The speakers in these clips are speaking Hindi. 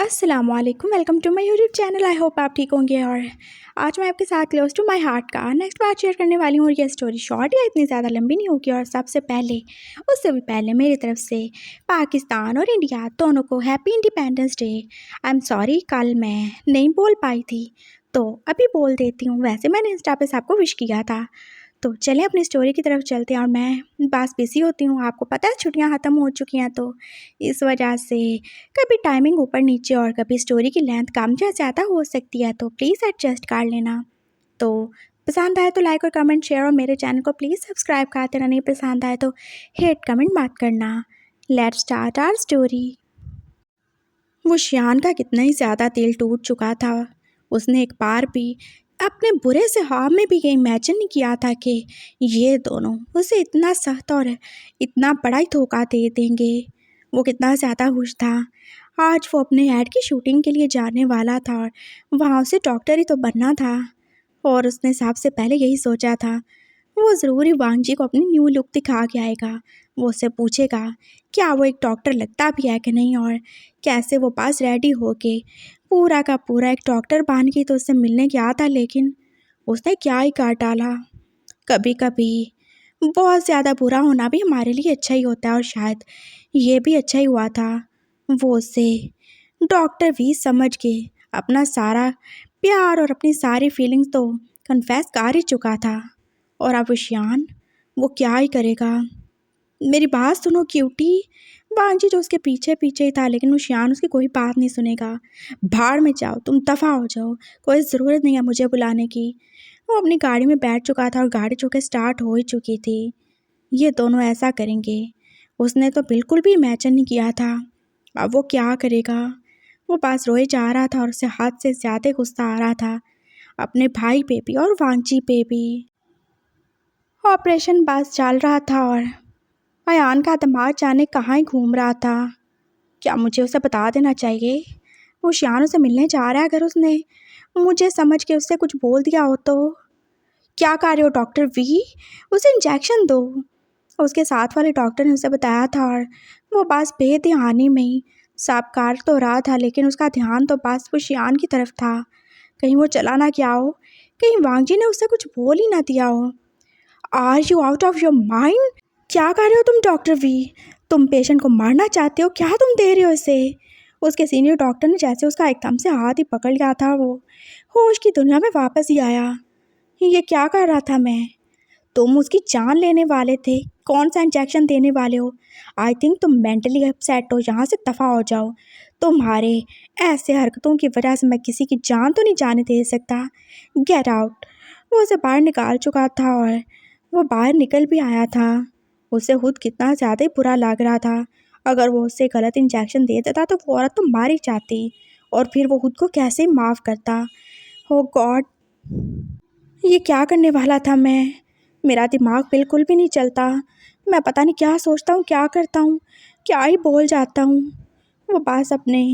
अस्सलामुअलैकुम, welcome to my YouTube channel. I hope आप ठीक होंगे। और आज मैं आपके साथ क्लोज टू माय हार्ट का नेक्स्ट पार्ट शेयर करने वाली हूँ। और ये स्टोरी शॉर्ट या इतनी ज़्यादा लंबी नहीं होगी। और सबसे पहले उससे भी पहले मेरी तरफ से पाकिस्तान और इंडिया दोनों को happy independence day. I am sorry, कल मैं नहीं बोल पाई थी तो अभी बोल देती हूँ। वैसे मैंने इंस्टा पे सबको विश किया था। तो चलें अपनी स्टोरी की तरफ चलते हैं। और मैं बस बिजी होती हूँ, आपको पता है छुट्टियाँ ख़त्म हो चुकी हैं, तो इस वजह से कभी टाइमिंग ऊपर नीचे और कभी स्टोरी की लेंथ कम या ज़्यादा हो सकती है, तो प्लीज़ एडजस्ट कर लेना। तो पसंद आए तो लाइक और कमेंट शेयर, और मेरे चैनल को प्लीज़ सब्सक्राइब कर देना। नहीं पसंद आए तो हेट कमेंट मत करना। Let's start our story. वो शियान का कितना ही ज़्यादा दिल टूट चुका था। उसने एक बार भी अपने बुरे से ख्वाब में भी ये इमेजिन नहीं किया था कि ये दोनों उसे इतना सख्त और इतना बड़ा ही धोखा दे देंगे। वो कितना ज़्यादा खुश था। आज वो अपने ऐड की शूटिंग के लिए जाने वाला था और वहाँ उसे डॉक्टर ही तो बनना था। और उसने सबसे पहले यही सोचा था, वो ज़रूर ही वांग जी को अपनी न्यू लुक दिखा के आएगा। वो उससे पूछेगा क्या वो एक डॉक्टर लगता भी है कि नहीं, और कैसे वो पास रेडी होके पूरा का पूरा एक डॉक्टर बन के तो उससे मिलने गया था। लेकिन उसने क्या ही कर डाला। कभी कभी बहुत ज़्यादा बुरा होना भी हमारे लिए अच्छा ही होता है, और शायद ये भी अच्छा ही हुआ था। वो उसे डॉक्टर भी समझ के अपना सारा प्यार और अपनी सारी फीलिंग्स तो कन्फेस कर ही चुका था। और अब शियान वो क्या ही करेगा। मेरी बात सुनो क्यूटी। बांजी जो उसके पीछे पीछे ही था, लेकिन वो शियान उसकी कोई बात नहीं सुनेगा। भाड़ में जाओ, तुम दफ़ा हो जाओ, कोई ज़रूरत नहीं है मुझे बुलाने की। वो अपनी गाड़ी में बैठ चुका था और गाड़ी चूँकि स्टार्ट हो ही चुकी थी। ये दोनों ऐसा करेंगे उसने तो बिल्कुल भी इमेजिन नहीं किया था। अब वो क्या करेगा। वो पास रोए जा रहा था और उसे हद से ज़्यादा गुस्सा आ रहा था अपने भाई पे भी और वांगची पे भी। ऑपरेशन बस चल रहा था और अयान का दिमाग जाने कहाँ ही घूम रहा था। क्या मुझे उसे बता देना चाहिए वो शियान उसे मिलने जा रहा है? अगर उसने मुझे समझ के उससे कुछ बोल दिया हो तो। क्या कर रहे हो डॉक्टर वी, उसे इंजेक्शन दो, उसके साथ वाले डॉक्टर ने उसे बताया था। और वो बस बेध्यानी में ही सब कर तो रहा था, लेकिन उसका ध्यान तो बस वो शियान की तरफ था। कहीं वो चला ना गया हो, कहीं वांग जी ने उससे कुछ बोल ही ना दिया हो। Are you out of your mind? क्या कर रहे हो तुम डॉक्टर वी? तुम पेशेंट को मारना चाहते हो क्या? तुम दे रहे हो इसे? उसके सीनियर डॉक्टर ने जैसे उसका एकदम से हाथ ही पकड़ लिया था, वो होश की दुनिया में वापस ही आया। ये क्या कर रहा था मैं? तुम उसकी जान लेने वाले थे, कौन सा इंजेक्शन देने वाले हो? आई थिंक तुम मेंटली अपसेट हो, यहाँ से दफ़ा हो जाओ। तुम्हारे ऐसे हरकतों की वजह से मैं किसी की जान तो नहीं जाने दे सकता। Get out. वो उसे बाहर निकाल चुका था और वो बाहर निकल भी आया था। उसे खुद कितना ज़्यादा ही बुरा लग रहा था। अगर वो उससे गलत इंजेक्शन दे देता तो वो औरत तो मार ही जाती, और फिर वो खुद को कैसे ही माफ़ करता। ओ गॉड, ये क्या करने वाला था मैं? मेरा दिमाग बिल्कुल भी नहीं चलता। मैं पता नहीं क्या सोचता हूँ, क्या करता हूँ, क्या ही बोल जाता हूँ। वो बस अपने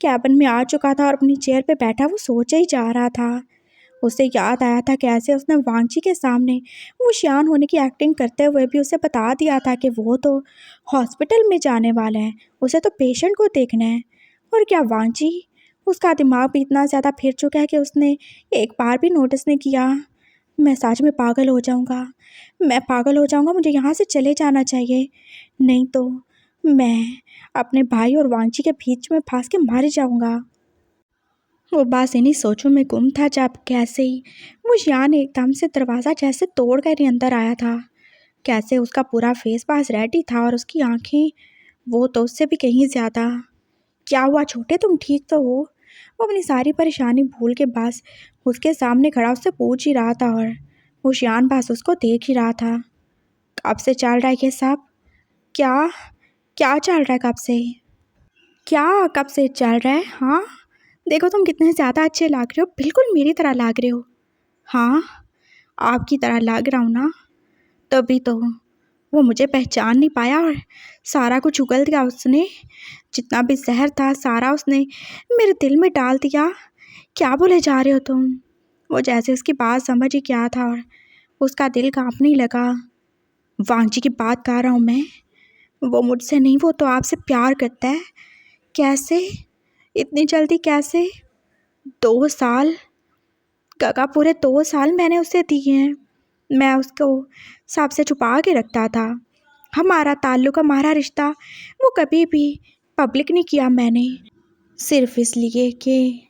कैबिन में आ चुका था और अपनी चेयर पे बैठा वो सोचे ही जा रहा था। उसे याद आया था कैसे उसने वांगची के सामने वो शियान होने की एक्टिंग करते हुए भी उसे बता दिया था कि वो तो हॉस्पिटल में जाने वाला है, उसे तो पेशेंट को देखना है। और क्या वांगची, उसका दिमाग भी इतना ज़्यादा फिर चुका है कि उसने एक बार भी नोटिस नहीं किया। मैं सच में पागल हो जाऊंगा, मैं पागल हो जाऊंगा, मुझे यहाँ से चले जाना चाहिए, नहीं तो मैं अपने भाई और वांगची के बीच में फंस के मर जाऊंगा। वो बस इन्हीं सोचों में गुम था जब कैसे ही वो शियान एकदम से दरवाज़ा जैसे तोड़ कर ही अंदर आया था। कैसे उसका पूरा फेस पास रेडी था और उसकी आंखें वो तो उससे भी कहीं ज़्यादा। क्या हुआ छोटे, तुम ठीक तो हो? वो अपनी सारी परेशानी भूल के बस उसके सामने खड़ा उससे पूछ ही रहा था, और वो शियान बस उसको देख ही रहा था। कब से चल रहा है ये सब? क्या क्या चल रहा है कब से? क्या कब से चल रहा है? हाँ, देखो तुम कितने ज़्यादा अच्छे लग रहे हो, बिल्कुल मेरी तरह लग रहे हो। हाँ, आपकी तरह लग रहा हूँ ना, तभी तो वो मुझे पहचान नहीं पाया और सारा कुछ उगल दिया उसने। जितना भी जहर था सारा उसने मेरे दिल में डाल दिया। क्या बोले जा रहे हो तुम? वो जैसे उसकी बात समझ ही क्या था और उसका दिल कांपने लगा। वांगजी की बात कर रहा हूँ मैं। वो मुझसे नहीं, वो तो आपसे प्यार करता है। कैसे? इतनी जल्दी कैसे? 2 साल काका, पूरे 2 साल मैंने उसे दिए हैं। मैं उसको सबसे छुपा के रखता था। हमारा ताल्लुक, हमारा रिश्ता वो कभी भी पब्लिक नहीं किया मैंने, सिर्फ इसलिए कि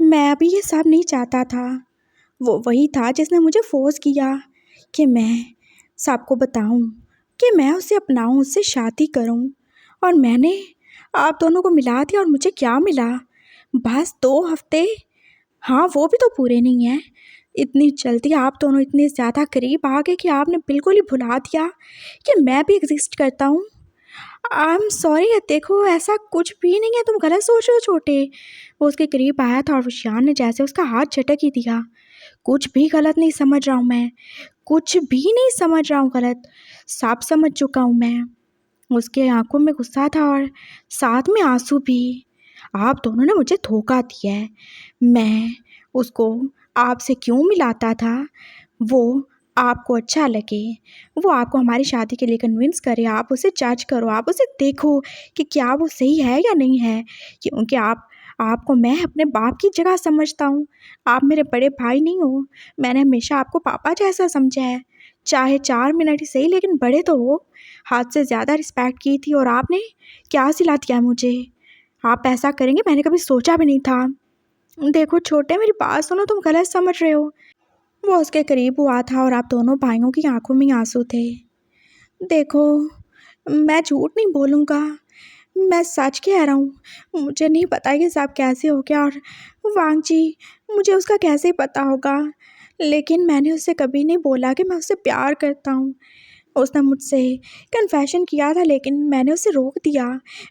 मैं अभी ये सब नहीं चाहता था। वो वही था जिसने मुझे फोर्स किया कि मैं सबको बताऊं कि मैं उसे अपनाऊं, उससे शादी करूं। और मैंने आप दोनों को मिला दिया और मुझे क्या मिला? बस 2 हफ्ते। हाँ, वो भी तो पूरे नहीं हैं। इतनी जल्दी आप दोनों इतने ज़्यादा करीब आ गए कि आपने बिल्कुल ही भुला दिया कि मैं भी एग्जिस्ट करता हूँ। I am sorry. देखो, ऐसा कुछ भी नहीं है, तुम गलत सोच रहे हो छोटे। वो उसके करीब आया था और विशान ने जैसे उसका हाथ झटक ही दिया। कुछ भी गलत नहीं समझ रहा हूँ मैं, कुछ भी नहीं समझ रहा हूँ गलत, सब समझ चुका हूँ मैं। उसके आंखों में गुस्सा था और साथ में आंसू भी। आप दोनों ने मुझे धोखा दिया है। मैं उसको आपसे क्यों मिलाता था? वो आपको अच्छा लगे, वो आपको हमारी शादी के लिए कन्विंस करे, आप उसे जज करो, आप उसे देखो कि क्या वो सही है या नहीं है। क्योंकि आपको मैं अपने बाप की जगह समझता हूँ। आप मेरे बड़े भाई नहीं हो। मैंने हमेशा आपको पापा जैसा समझा है, चाहे 4 मिनट ही सही, लेकिन बड़े तो हो। हाथ से ज़्यादा रिस्पेक्ट की थी और आपने क्या सिला दिया मुझे? आप ऐसा करेंगे मैंने कभी सोचा भी नहीं था। देखो छोटे, मेरी बात सुनो, तुम गलत समझ रहे हो। वो उसके करीब हुआ था और आप दोनों भाइयों की आंखों में आंसू थे। देखो, मैं झूठ नहीं बोलूँगा, मैं सच कह रहा हूँ। मुझे नहीं पता ये सब कैसे हो गया। और वांग जी, मुझे उसका कैसे पता होगा? लेकिन मैंने उससे कभी नहीं बोला कि मैं उससे प्यार करता हूँ। उसने मुझसे कन्फेशन किया था, लेकिन मैंने उसे रोक दिया।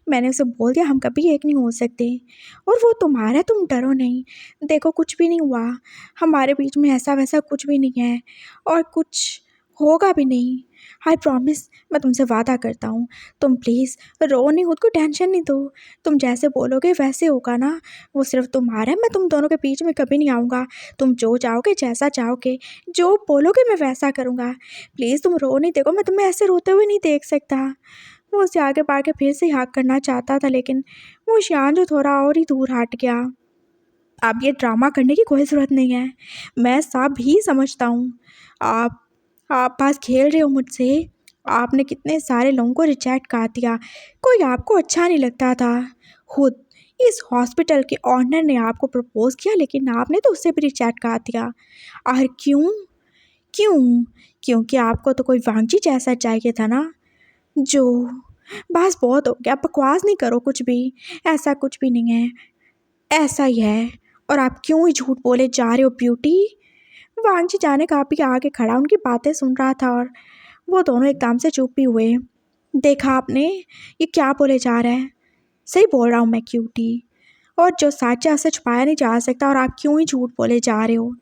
मैंने उसे बोल दिया हम कभी एक नहीं हो सकते। और वो तुम्हारा, तुम डरो नहीं। देखो, कुछ भी नहीं हुआ हमारे बीच में, ऐसा वैसा कुछ भी नहीं है और कुछ होगा भी नहीं। आई प्रॉमिस, मैं तुमसे वादा करता हूँ। तुम प्लीज़ रो नहीं, खुद को टेंशन नहीं दो। तुम जैसे बोलोगे वैसे होगा ना। वो सिर्फ तुम्हारा है, मैं तुम दोनों के बीच में कभी नहीं आऊँगा। तुम जो चाहोगे, जैसा चाहोगे, जो बोलोगे मैं वैसा करूँगा। प्लीज़ तुम रो नहीं, देखो मैं तुम्हें ऐसे रोते हुए नहीं देख सकता। वो उसे आगे बढ़ के फिर से हक करना चाहता था, लेकिन वो शान जो थोड़ा और ही दूर हट गया। अब ये ड्रामा करने की कोई ज़रूरत नहीं है, मैं सब ही समझता हूँ। आप आप बस खेल रहे हो मुझसे। आपने कितने सारे लोगों को रिजेक्ट कर दिया, कोई आपको अच्छा नहीं लगता था। खुद इस हॉस्पिटल के ऑनर ने आपको प्रपोज किया, लेकिन आपने तो उससे भी रिजेक्ट कर दिया। और क्यों? क्यों? क्योंकि आपको तो कोई वांगजी जैसा चाहिए था ना। जो बस बहुत हो गया, बकवास नहीं करो कुछ भी। ऐसा कुछ भी नहीं है, ऐसा ही है। और आप क्यों ही झूठ बोले जा रहे हो ब्यूटी? वांजी जाने का भी आगे खड़ा उनकी बातें सुन रहा था और वो दोनों एकदम से चुप भी हुए। देखा आपने, ये क्या बोले जा रहा है? सही बोल रहा हूँ मैं क्यूटी। और जो सच है उसे छुपाया नहीं जा सकता, और आप क्यों ही झूठ बोले जा रहे हो?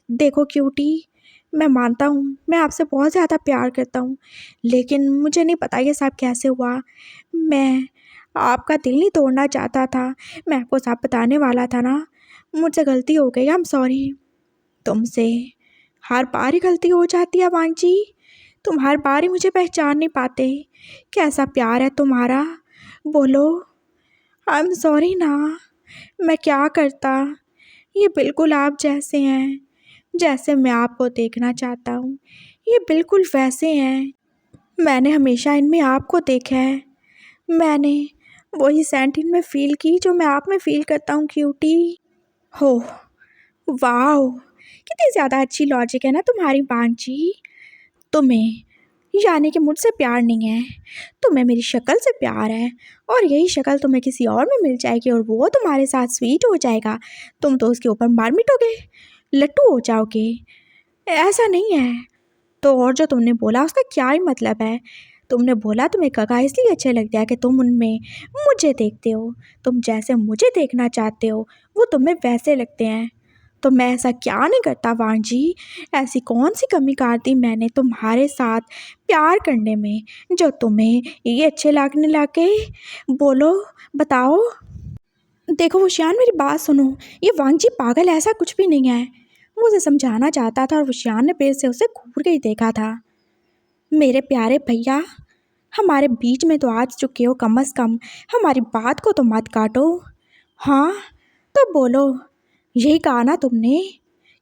देखो क्यूटी, मैं मानता हूँ मैं आपसे बहुत ज़्यादा प्यार करता हूँ, लेकिन मुझे नहीं पता ये सब कैसे हुआ। मैं आपका दिल नहीं तोड़ना चाहता था, मैं आपको सब बताने वाला था ना। मुझसे गलती हो गई, आई एम सॉरी। तुमसे हर बार ही गलती हो जाती है वांजी। तुम हर बार ही मुझे पहचान नहीं पाते। कैसा प्यार है तुम्हारा, बोलो। आई एम सॉरी ना, मैं क्या करता। ये बिल्कुल आप जैसे हैं, जैसे मैं आपको देखना चाहता हूँ। ये बिल्कुल वैसे हैं। मैंने हमेशा इनमें आपको देखा है। मैंने वही सेंट इनमें फ़ील की जो मैं आप में फ़ील करता हूँ क्यूटी। हो, वाओ, कितनी ज़्यादा अच्छी लॉजिक है ना तुम्हारी बांची। तुम्हें यानी कि मुझसे प्यार नहीं है, तुम्हें मेरी शक्ल से प्यार है। और यही शक्ल तुम्हें किसी और में मिल जाएगी और वो तुम्हारे साथ स्वीट हो जाएगा। तुम तो उसके ऊपर मार मिटोगे, लट्टू हो जाओगे। ऐसा नहीं है तो और जो तुमने बोला उसका क्या ही मतलब है? तुमने बोला तुम्हें काका इसलिए अच्छे लगता है कि तुम उनमें मुझे देखते हो। तुम जैसे मुझे देखना चाहते हो वो तुम्हें वैसे लगते हैं। तो मैं ऐसा क्या नहीं करता वांजी? ऐसी कौन सी कमी कर दी मैंने तुम्हारे साथ प्यार करने में जो तुम्हें ये अच्छे लगने लगे? बोलो, बताओ। देखो वुशियान, मेरी बात सुनो। ये वांगजी पागल, ऐसा कुछ भी नहीं है। वो उसे समझाना चाहता था और वुशियान ने फिर से उसे घूर के ही देखा था। मेरे प्यारे भैया, हमारे बीच में तो आ चुके हो, कम अज़ कम हमारी बात को तो मत काटो। हाँ, तो बोलो। यही कहा ना तुमने।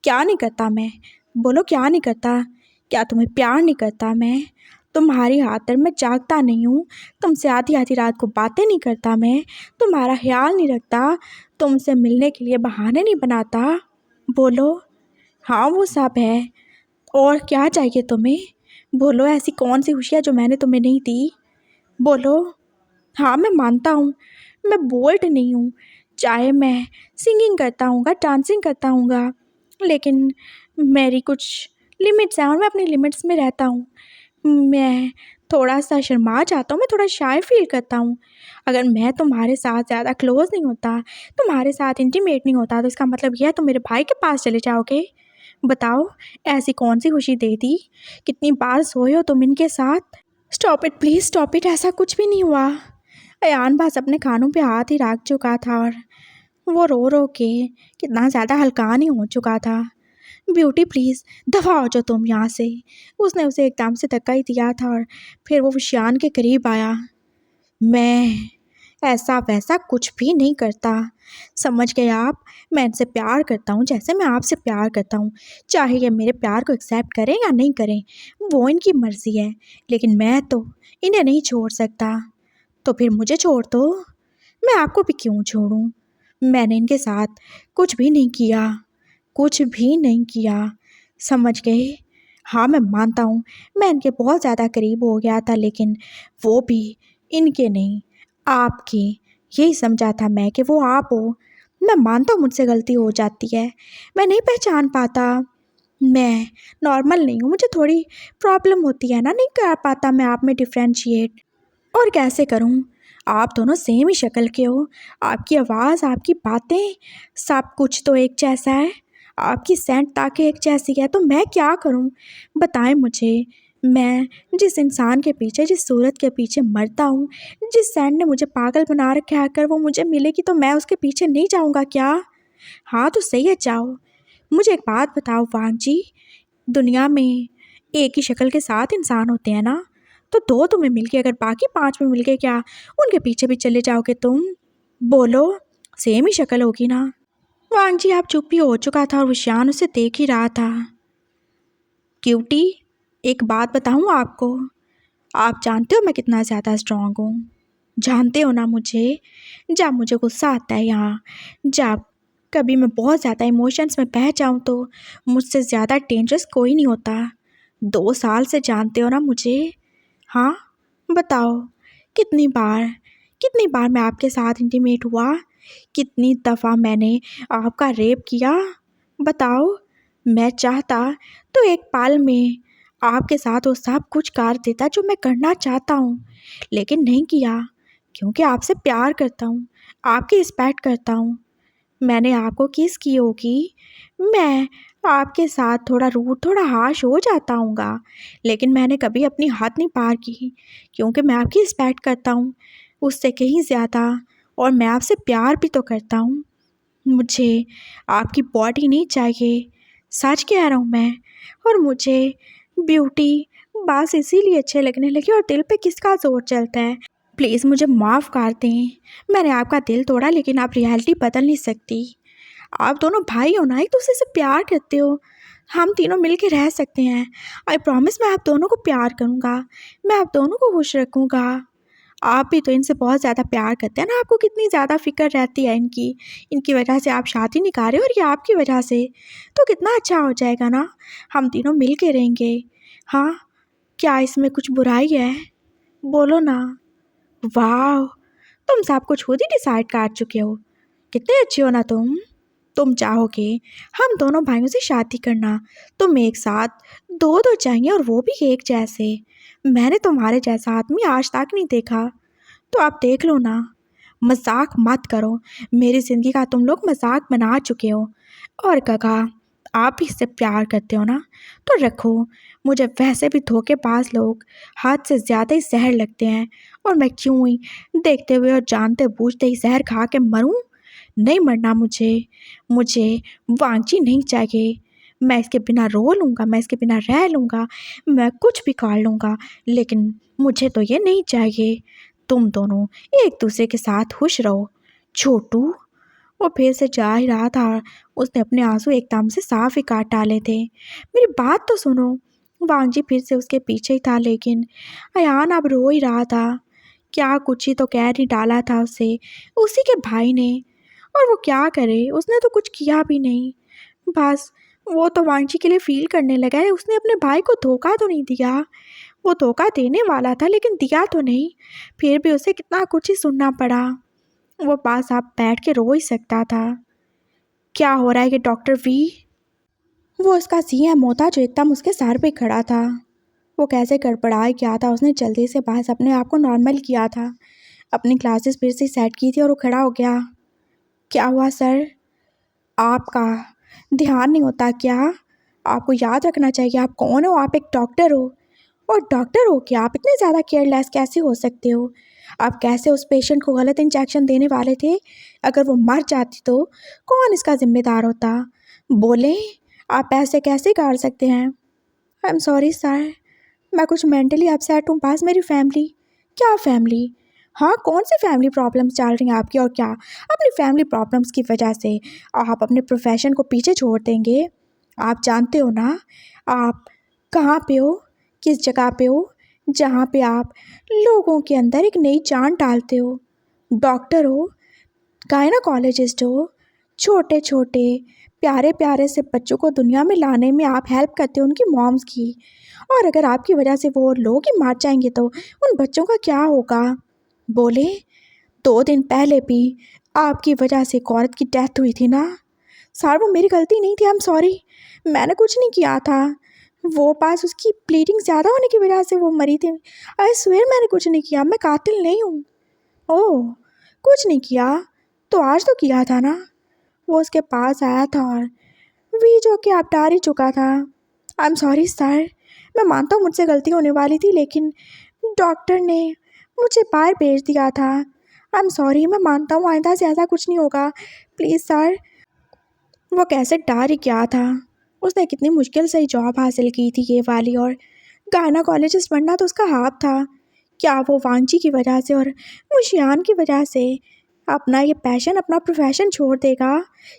क्या नहीं करता मैं? बोलो क्या नहीं करता? क्या तुम्हें प्यार नहीं करता मैं? तुम्हारी खातिर मैं जागता नहीं हूँ। तुमसे आधी आधी रात को बातें नहीं करता मैं। तुम्हारा ख्याल नहीं रखता। तुमसे मिलने के लिए बहाने नहीं बनाता। बोलो। हाँ, वो सब है। और क्या चाहिए तुम्हें? बोलो, ऐसी कौन सी खुशियाँ जो मैंने तुम्हें नहीं दी? बोलो। हाँ, मैं मानता हूँ। मैं बोल्ड नहीं हूँ। चाहे मैं सिंगिंग करता हूँगा, डांसिंग करता हूँगा, लेकिन मेरी कुछ लिमिट्स हैं और मैं अपनी लिमिट्स में रहता हूँ। मैं थोड़ा सा शर्मा जाता हूँ, मैं थोड़ा शाय फील करता हूँ। अगर मैं तुम्हारे साथ ज़्यादा क्लोज नहीं होता, तुम्हारे साथ इंटीमेट नहीं होता, तो इसका मतलब यह है तुम मेरे भाई के पास चले जाओगे। बताओ, ऐसी कौन सी खुशी दे दी? कितनी बार सोए हो तुम इनके साथ? Stop it please, stop it. ऐसा कुछ भी नहीं हुआ। अयान बस अपने कानों पे हाथ ही रख चुका था और वो रो रो के कितना ज़्यादा हल्का नहीं हो चुका था। ब्यूटी प्लीज़ दफ़ा हो जाओ तुम यहाँ से। उसने उसे एकदम से धक्का ही दिया था और फिर वो शियान के करीब आया। मैं ऐसा वैसा कुछ भी नहीं करता, समझ गए आप? मैं इनसे प्यार करता हूँ जैसे मैं आपसे प्यार करता हूँ। चाहे ये मेरे प्यार को एक्सेप्ट करें या नहीं करें, वो इनकी मर्ज़ी है, लेकिन मैं तो इन्हें नहीं छोड़ सकता। तो फिर मुझे छोड़ दो। मैं आपको भी क्यों छोड़ूं? मैंने इनके साथ कुछ भी नहीं किया, कुछ भी नहीं किया, समझ गए? हाँ, मैं मानता हूँ मैं इनके बहुत ज़्यादा करीब हो गया था, लेकिन वो भी इनके नहीं, आपकी। यही समझा था मैं कि वो आप हो। मैं मानता हूँ मुझसे गलती हो जाती है, मैं नहीं पहचान पाता। मैं नॉर्मल नहीं हूँ, मुझे थोड़ी प्रॉब्लम होती है ना, नहीं कर पाता मैं आप में डिफ्रेंशिएट। और कैसे करूं? आप दोनों सेम ही शक्ल के हो। आपकी आवाज़, आपकी बातें, सब कुछ तो एक जैसा है। आपकी सेंट तक एक जैसी है, तो मैं क्या करूं? बताएं मुझे। मैं जिस इंसान के पीछे, जिस सूरत के पीछे मरता हूं, जिस सेंट ने मुझे पागल बना रखा है, अगर वो मुझे मिलेगी तो मैं उसके पीछे नहीं जाऊंगा क्या? हाँ, तो सही है, जाओ। मुझे एक बात बताओ वांग जी, दुनिया में एक ही शक्ल के 7 इंसान होते हैं ना? तो 2 तुम्हें मिल गए, अगर बाकी 5 में मिल गए, क्या उनके पीछे भी चले जाओगे तुम? बोलो, सेम ही शक्ल होगी ना? वांग जी आप चुप ही हो चुका था और विशान उसे देख ही रहा था। क्यूटी, एक बात बताऊँ आपको? आप जानते हो मैं कितना ज़्यादा स्ट्रांग हूँ। जानते हो ना मुझे? जब मुझे गुस्सा आता है यहाँ, जब कभी मैं बहुत ज़्यादा इमोशंस में बह जाऊँ, तो मुझसे ज़्यादा डेंजरस कोई नहीं होता। 2 साल से जानते हो ना मुझे? हाँ, बताओ, कितनी बार मैं आपके साथ इंटीमेट हुआ? कितनी दफ़ा मैंने आपका रेप किया? बताओ। मैं चाहता तो एक पल में आपके साथ वो सब कुछ कर देता जो मैं करना चाहता हूँ, लेकिन नहीं किया, क्योंकि आपसे प्यार करता हूँ, आपकी रिस्पेक्ट करता हूँ। मैंने आपको किस की होगी? मैं आपके साथ थोड़ा रूड, थोड़ा हार्श हो जाता हूँगा, लेकिन मैंने कभी अपनी हद नहीं पार की, क्योंकि मैं आपकी रिस्पेक्ट करता हूँ उससे कहीं ज़्यादा, और मैं आपसे प्यार भी तो करता हूँ। मुझे आपकी बॉडी नहीं चाहिए, सच कह रहा हूँ मैं। और मुझे ब्यूटी बस इसीलिए अच्छे लगने लगी, और दिल पे किसका जोर चलता है? प्लीज़ मुझे माफ़ कर दें। मैंने आपका दिल तोड़ा, लेकिन आप रियलिटी बदल नहीं सकती। आप दोनों भाई हो ना, एक दूसरे से प्यार करते हो। हम तीनों मिल के रह सकते हैं। आई प्रॉमिस, मैं आप दोनों को प्यार करूँगा, मैं आप दोनों को खुश रखूँगा। आप भी तो इनसे बहुत ज़्यादा प्यार करते हैं ना, आपको कितनी ज़्यादा फ़िक्र रहती है इनकी। इनकी वजह से आप शादी नहीं कर रहे हो, और ये आपकी वजह से। तो कितना अच्छा हो जाएगा ना, हम तीनों मिल के रहेंगे। हाँ, क्या इसमें कुछ बुराई है? बोलो ना। वाह, तुम सब कुछ खुद ही डिसाइड कर चुके हो। कितने अच्छे हो ना तुम चाहोगे हम दोनों भाइयों से शादी करना। तुम एक साथ 2-2 चाहिए, और वो भी एक जैसे। मैंने तुम्हारे जैसा आदमी आज तक नहीं देखा, तो आप देख लो ना। मजाक मत करो, मेरी ज़िंदगी का तुम लोग मजाक बना चुके हो। और काका, आप भी इससे प्यार करते हो ना, तो रखो। मुझे वैसे भी धोखेबाज लोग हद से ज़्यादा ही जहर लगते हैं, और मैं क्यों ही देखते हुए और जानते बूझते ही जहर खा के मरूं? नहीं मरना मुझे। मुझे वांची नहीं चाहिए। मैं इसके बिना रो लूँगा, मैं इसके बिना रह लूँगा, मैं कुछ भी कर लूँगा, लेकिन मुझे तो ये नहीं चाहिए। तुम दोनों एक दूसरे के साथ खुश रहो। छोटू, वो फिर से जा ही रहा था। उसने अपने आंसू एकदम से साफ ही काट डाले थे। मेरी बात तो सुनो। वांगजी फिर से उसके पीछे ही था, लेकिन अयान अब रो ही रहा था। क्या कुछ ही तो कह नहीं डाला था उसे उसी के भाई ने, और वो क्या करे, उसने तो कुछ किया भी नहीं। बस वो तो वांगजी के लिए फील करने लगा है उसने अपने भाई को धोखा तो नहीं दिया। वो धोखा देने वाला था लेकिन दिया तो नहीं। फिर भी उसे कितना कुछ ही सुनना पड़ा। वो पास आप बैठ के रो ही सकता था। क्या हो रहा है कि डॉक्टर वी? वो उसका सीएमओ था जो एकदम उसके सर पे खड़ा था। वो कैसे गड़बड़ा गया था, उसने जल्दी से बस अपने आप को नॉर्मल किया था, अपनी क्लासेस फिर से सेट की थी और वो खड़ा हो गया। क्या हुआ सर? आपका ध्यान नहीं होता क्या? आपको याद रखना चाहिए आप कौन हो। आप एक डॉक्टर हो, और डॉक्टर हो क्या? आप इतने ज़्यादा केयरलेस कैसे हो सकते हो? आप कैसे उस पेशेंट को गलत इंजेक्शन देने वाले थे? अगर वो मर जाती तो कौन इसका जिम्मेदार होता? बोले, आप ऐसे कैसे कर सकते हैं? आई एम सॉरी सर, मैं कुछ मेंटली अपसेट हूँ। पास मेरी फैमिली। क्या फैमिली? हाँ, कौन सी फैमिली प्रॉब्लम्स चल रही हैं आपकी? और क्या अपनी फैमिली प्रॉब्लम्स की वजह से आप अपने प्रोफेशन को पीछे छोड़ देंगे? आप जानते हो ना आप कहाँ पे हो, किस जगह पे हो, जहाँ पे आप लोगों के अंदर एक नई जान डालते हो। डॉक्टर हो, गायनाकोलॉजिस्ट हो, छोटे छोटे प्यारे प्यारे से बच्चों को दुनिया में लाने में आप हेल्प करते हो, उनकी मॉम्स की। और अगर आपकी वजह से वो लोग ही मार जाएंगे तो उन बच्चों का क्या होगा? बोले, 2 दिन पहले भी आपकी वजह से एक औरत की डेथ हुई थी ना सर। वो मेरी गलती नहीं थी, आई एम सॉरी, मैंने कुछ नहीं किया था। वो पास उसकी ब्लीडिंग ज़्यादा होने की वजह से वो मरी थी। आई स्वेयर मैंने कुछ नहीं किया, मैं कातिल नहीं हूँ। ओह, कुछ नहीं किया तो आज तो किया था ना। वो उसके पास आया था और वी जो कि आप डार ही चुका था। आई एम सॉरी सर, मैं मानता हूँ मुझसे गलती होने वाली थी, लेकिन डॉक्टर ने मुझे बाहर भेज दिया था। आई एम सॉरी, मैं मानता हूँ आइंदा से ऐसा कुछ नहीं होगा, प्लीज़ सर। वो कैसे डार ही गया था। उसने कितनी मुश्किल से जॉब हासिल की थी ये वाली, और गायनाकोलॉजिस्ट बनना तो उसका हाथ था। क्या वो वांगजी की वजह से और मुशियान की वजह से अपना ये पैशन, अपना प्रोफेशन छोड़ देगा?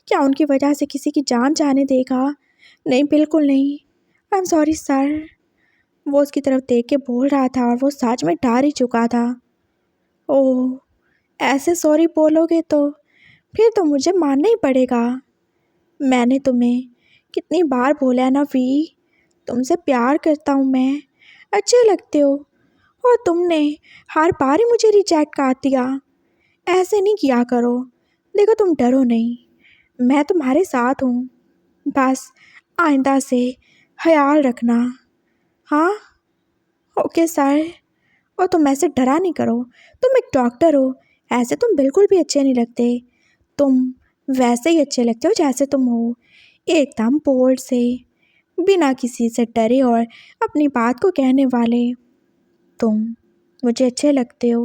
क्या उनकी वजह से किसी की जान जाने देगा? नहीं, बिल्कुल नहीं। I am sorry sir. वो उसकी तरफ देख के बोल रहा था और वो सच में डर ही चुका था। ओह, ऐसे सॉरी बोलोगे तो फिर तो मुझे मानना ही पड़ेगा। मैंने तुम्हें कितनी बार बोला है ना वी, तुमसे प्यार करता हूँ मैं, अच्छे लगते हो, और तुमने हर बार ही मुझे रिजेक्ट कर दिया। ऐसे नहीं किया करो। देखो, तुम डरो नहीं, मैं तुम्हारे साथ हूँ। बस आइंदा से ख्याल रखना। हाँ, ओके सर। और तुम ऐसे डरा नहीं करो, तुम एक डॉक्टर हो, ऐसे तुम बिल्कुल भी अच्छे नहीं लगते। तुम वैसे ही अच्छे लगते हो जैसे तुम हो, एकदम बोल्ड से, बिना किसी से डरे और अपनी बात को कहने वाले। तुम मुझे अच्छे लगते हो।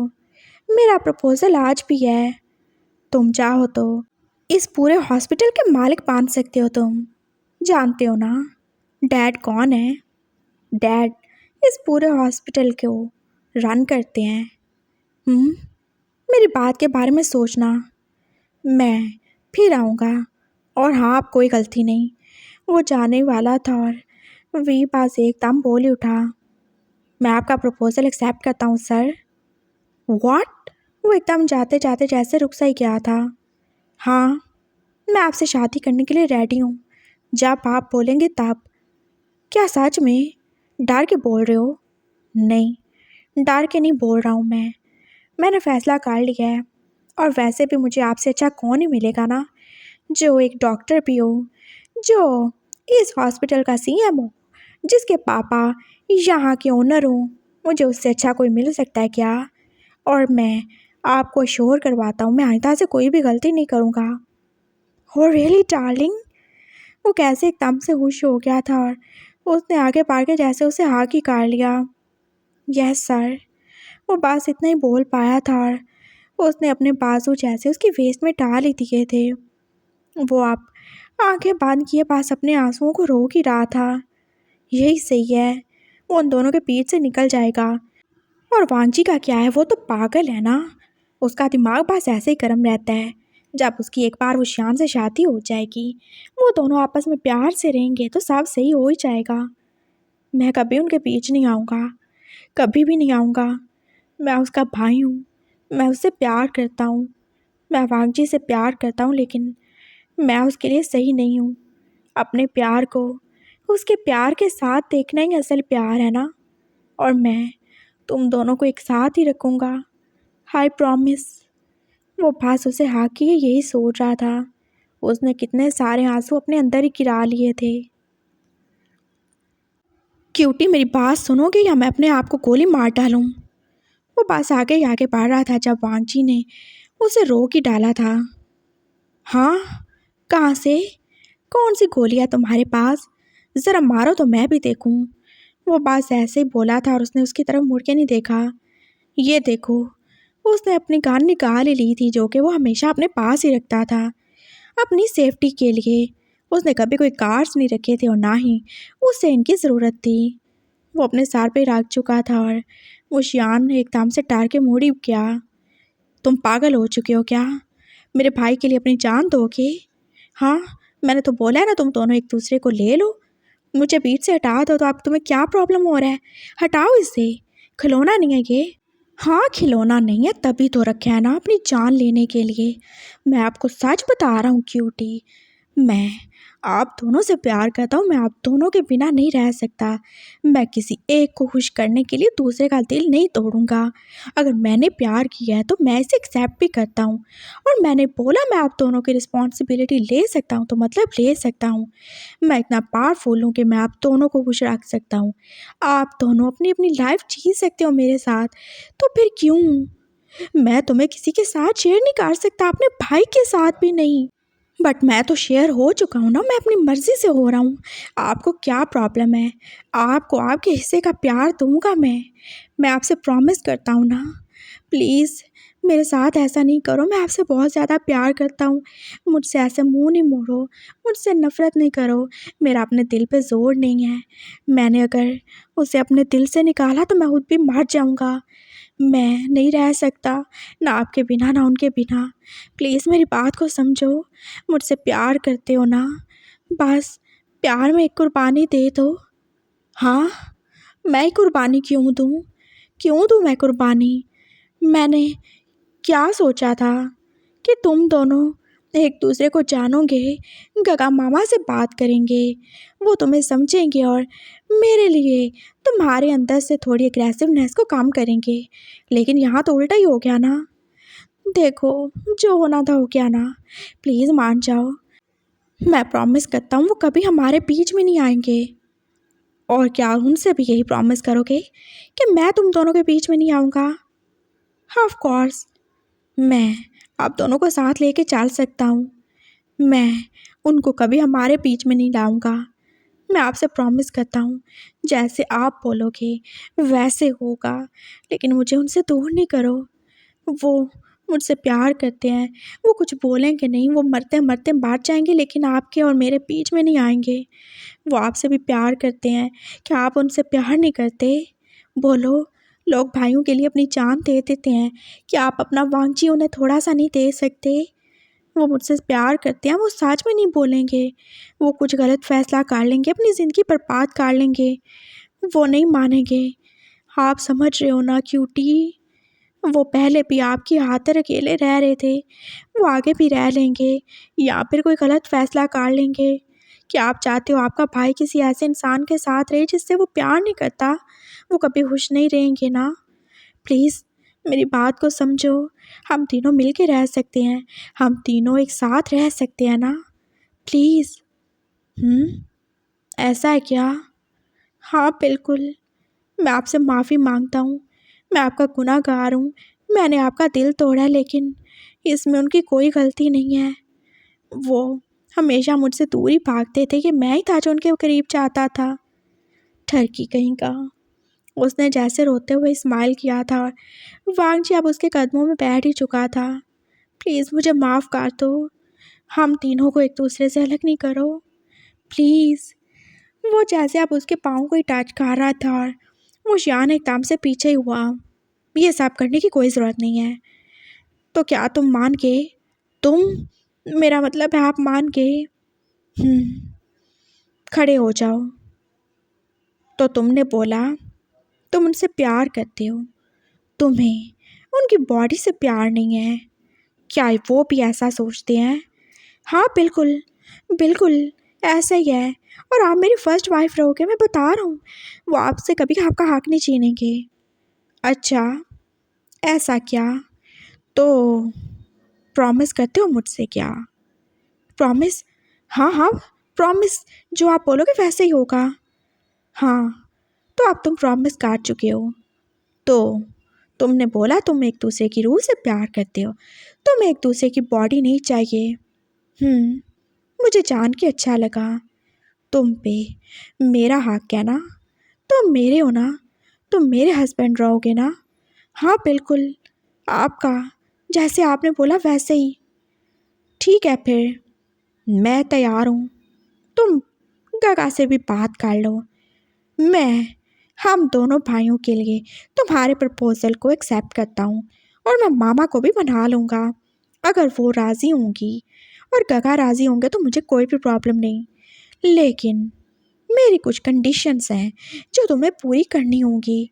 मेरा प्रपोज़ल आज भी है, तुम चाहो तो इस पूरे हॉस्पिटल के मालिक बन सकते हो तुम। जानते हो ना डैड कौन है? डैड इस पूरे हॉस्पिटल को रन करते हैं। मेरी बात के बारे में सोचना। मैं फिर आऊँगा। और हाँ, अब कोई गलती नहीं। वो जाने वाला था और वी पास एकदम बोल ही उठा, मैं आपका प्रपोज़ल एक्सेप्ट करता हूँ सर। व्हाट? वो एकदम जाते जाते जैसे रुक सा ही गया था। हाँ, मैं आपसे शादी करने के लिए रेडी हूँ, जब आप बोलेंगे तब। क्या सच में? डर के बोल रहे हो? नहीं, डर के नहीं बोल रहा हूँ मैंने फ़ैसला कर लिया है। और वैसे भी मुझे आपसे अच्छा कौन ही मिलेगा ना, जो एक डॉक्टर भी हो, जो इस हॉस्पिटल का सीएम हो, जिसके पापा यहाँ के ओनर हो। मुझे उससे अच्छा कोई मिल सकता है क्या? और मैं आपको श्योर करवाता हूँ, मैं आइंदा से कोई भी गलती नहीं करूँगा। हो रियली डार्लिंग? वो कैसे एकदम से होश हो गया था और उसने आगे बढ़ के जैसे उसे हाँ की कर लिया। Yes sir. वो बस इतना ही बोल पाया था और उसने अपने बाजू जैसे उसकी वेस्ट में डाल ही दिए थे। वो आप आंखें बंद किए पास अपने आंसुओं को रोक ही रहा था। यही सही है, वो उन दोनों के बीच से निकल जाएगा। और वांगजी का क्या है, वो तो पागल है ना, उसका दिमाग बस ऐसे ही गर्म रहता है। जब उसकी एक बार उशियान से शादी हो जाएगी, वो दोनों आपस में प्यार से रहेंगे तो सब सही हो ही जाएगा। मैं कभी उनके बीच नहीं आऊँगा, कभी भी नहीं आऊँगा। मैं उसका भाई हूँ, मैं उससे प्यार करता हूँ, मैं वांगजी से प्यार करता हूँ, लेकिन मैं उसके लिए सही नहीं हूँ। अपने प्यार को उसके प्यार के साथ देखना ही असल प्यार है ना। और मैं तुम दोनों को एक साथ ही रखूँगा, आई प्रॉमिस। वो पास उसे हाकी यही सोच रहा था। उसने कितने सारे आंसू अपने अंदर ही गिरा लिए थे। क्यूटी, मेरी बात सुनोगे या मैं अपने आप को गोली मार डालूं? वो बस आगे ही आगे बढ़ रहा था जब वांगजी ने उसे रोक ही डाला था। हाँ, कहाँ से? कौन सी गोली है तुम्हारे पास? ज़रा मारो तो मैं भी देखूं। वो बस ऐसे ही बोला था और उसने उसकी तरफ मुड़ के नहीं देखा। ये देखो, उसने अपनी गन निकाल ही ली थी, जो कि वो हमेशा अपने पास ही रखता था अपनी सेफ्टी के लिए। उसने कभी कोई कार्ड्स नहीं रखे थे और ना ही उसे इनकी ज़रूरत थी। वो अपने सर पे रख चुका था और वो शियान एकदम से डर के मुड़ ही गया। तुम पागल हो चुके हो क्या? मेरे भाई के लिए अपनी जान दोगे? हाँ, मैंने तो बोला है ना, तुम दोनों एक दूसरे को ले लो। मुझे बीच से हटा दो तो अब तुम्हें क्या प्रॉब्लम हो रहा है? हटाओ इसे, खिलौना नहीं है ये। हाँ, खिलौना नहीं है, तभी तो रखा है ना अपनी जान लेने के लिए। मैं आपको सच बता रहा हूँ क्यूटी, मैं आप दोनों से प्यार करता हूँ। मैं आप दोनों के बिना नहीं रह सकता। मैं किसी एक को खुश करने के लिए दूसरे का दिल नहीं तोड़ूंगा। अगर मैंने प्यार किया है तो मैं इसे एक्सेप्ट भी करता हूँ। और मैंने बोला मैं आप दोनों की रिस्पॉन्सिबिलिटी ले सकता हूँ तो मतलब ले सकता हूँ। मैं इतना पावरफुल हूँ कि मैं आप दोनों को खुश रख सकता हूँ। आप दोनों अपनी अपनी लाइफ जी सकते हो मेरे साथ, तो फिर क्यों मैं तुम्हें किसी के साथ शेयर नहीं कर सकता, अपने भाई के साथ भी नहीं? बट मैं तो शेयर हो चुका हूँ ना, मैं अपनी मर्ज़ी से हो रहा हूँ। आपको क्या प्रॉब्लम है? आपको आपके हिस्से का प्यार दूंगा मैं आपसे प्रॉमिस करता हूँ ना। प्लीज़ मेरे साथ ऐसा नहीं करो, मैं आपसे बहुत ज़्यादा प्यार करता हूँ। मुझसे ऐसे मुंह नहीं मोड़ो, मुझसे नफ़रत नहीं करो। मेरा अपने दिल पे ज़ोर नहीं है। मैंने अगर उसे अपने दिल से निकाला तो मैं खुद भी मर जाऊँगा। मैं नहीं रह सकता, ना आपके बिना ना उनके बिना। प्लीज़ मेरी बात को समझो, मुझसे प्यार करते हो ना, बस प्यार में एक कुर्बानी दे दो। हाँ, मैं कुर्बानी क्यों दूँ मैं कुर्बानी? मैंने क्या सोचा था कि तुम दोनों एक दूसरे को जानोगे, गगा मामा से बात करेंगे, वो तुम्हें समझेंगे और मेरे लिए तुम्हारे अंदर से थोड़ी एग्रेसिवनेस को कम करेंगे। लेकिन यहाँ तो उल्टा ही हो गया ना। देखो, जो होना था हो गया ना, प्लीज़ मान जाओ। मैं प्रॉमिस करता हूँ वो कभी हमारे बीच में नहीं आएंगे। और क्या उनसे भी यही प्रॉमिस करोगे कि मैं तुम दोनों के बीच में नहीं आऊँगा? ऑफ कोर्स, मैं आप दोनों को साथ लेके चल सकता हूँ। मैं उनको कभी हमारे बीच में नहीं लाऊंगा। मैं आपसे प्रॉमिस करता हूँ, जैसे आप बोलोगे वैसे होगा। लेकिन मुझे उनसे दूर नहीं करो। वो मुझसे प्यार करते हैं, वो कुछ बोलेंगे नहीं, वो मरते मरते मर जाएंगे, लेकिन आपके और मेरे बीच में नहीं आएंगे। वो आपसे भी प्यार करते हैं, क्या आप उनसे प्यार नहीं करते? बोलो, लोग भाइयों के लिए अपनी जान दे देते हैं, क्या आप अपना वांगजी उन्हें थोड़ा सा नहीं दे सकते? वो मुझसे प्यार करते हैं, वो सच में नहीं बोलेंगे। वो कुछ गलत फैसला कर लेंगे, अपनी ज़िंदगी बर्बाद कर लेंगे, वो नहीं मानेंगे। आप समझ रहे हो ना क्यूटी? वो पहले भी आपकी खातिर अकेले रह रहे थे, वो आगे भी रह लेंगे, या फिर कोई गलत फैसला कर लेंगे। क्या आप चाहते हो आपका भाई किसी ऐसे इंसान के साथ रहे जिससे वो प्यार नहीं करता? वो कभी खुश नहीं रहेंगे ना। प्लीज़ मेरी बात को समझो, हम तीनों मिल के रह सकते हैं, हम तीनों एक साथ रह सकते हैं ना, प्लीज़। ऐसा है क्या? हाँ बिल्कुल। मैं आपसे माफ़ी मांगता हूँ, मैं आपका गुनहगार हूँ। मैंने आपका दिल तोड़ा है, लेकिन इसमें उनकी कोई गलती नहीं है। वो हमेशा मुझसे दूर ही भागते थे कि मैं ही था जो उनके करीब चाहता था। ठरकी कहीं का। उसने जैसे रोते हुए स्माइल किया था और वांगजी अब उसके कदमों में बैठ ही चुका था। प्लीज़ मुझे माफ़ कर दो, हम तीनों को एक दूसरे से अलग नहीं करो, प्लीज़। वो जैसे अब उसके पाँव को ही टच कर रहा था और वो शियान एकदम से पीछे हुआ। ये सब करने की कोई ज़रूरत नहीं है, तो क्या तुम मान गए? तुम मेरा मतलब है आप मान गए? खड़े हो जाओ। तो तुमने बोला तुम उनसे प्यार करते हो, तुम्हें उनकी बॉडी से प्यार नहीं है। क्या वो भी ऐसा सोचते हैं? हाँ बिल्कुल, बिल्कुल ऐसा ही है। और आप मेरी फर्स्ट वाइफ रहोगे, मैं बता रहा हूँ। वो आपसे कभी आपका हक नहीं छीनेंगे। अच्छा, ऐसा क्या? तो प्रॉमिस करते हो मुझसे क्या? प्रॉमिस? हाँ हाँ, प्रॉमिस। जो आप बोलोगे वैसे ही होगा। हाँ, तो अब तुम प्रॉमिस काट चुके हो। तो तुमने बोला तुम एक दूसरे की रूह से प्यार करते हो, तुम एक दूसरे की बॉडी नहीं चाहिए। मुझे जान के अच्छा लगा। तुम पे मेरा हक है ना? तुम मेरे हो ना? तुम मेरे हस्बैंड रहोगे ना? हाँ बिल्कुल, आपका। जैसे आपने बोला वैसे ही। ठीक है फिर, मैं तैयार हूँ। तुम गगा से भी बात कर लो। मैं हम दोनों भाइयों के लिए तुम्हारे प्रपोज़ल को एक्सेप्ट करता हूँ, और मैं मामा को भी मना लूँगा अगर वो राज़ी होंगी, और गगा राज़ी होंगे तो मुझे कोई भी प्रॉब्लम नहीं। लेकिन मेरी कुछ कंडीशंस हैं जो तुम्हें पूरी करनी होंगी।